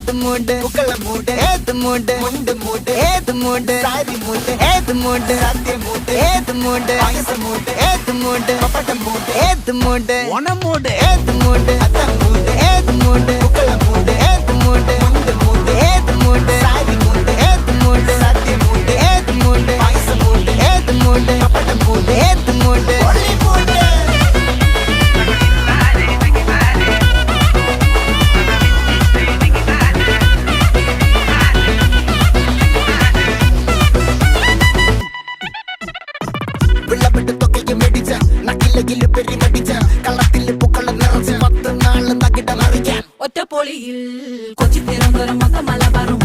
ഏത് മൂട് പുക്കള മൂട് ഏത് മൂട് മുണ്ട് മൂട് ഏത് മൂട് സാരി മൂട് ഏത് മൂട് സദ്യ മൂട് ഏത് മൂട് പായസ മൂട് ഏത് മൂട് പപ്പടം മൂട് ഏത് മൂട് ഓണം മൂട് ഏത് മൂട് അത്തം മൂട് ഏത് മൂട് പുക്കള മൂട് ഏത് മൂട് മുണ്ട് മൂട് ഏത് മൂട് സാരി മൂട് ഏത് മൂട് സദ്യ മൂട് ഏത് മൂട് പായസ മൂട് ഏത് മൂട് പപ്പടം മൂട് ഏത് മൂട് ഒളി മൂട് ഒറ്റപ്പൊളിയിൽ കൊച്ചി തിരുവനന്തപുരം മൊത്തം മലബാറും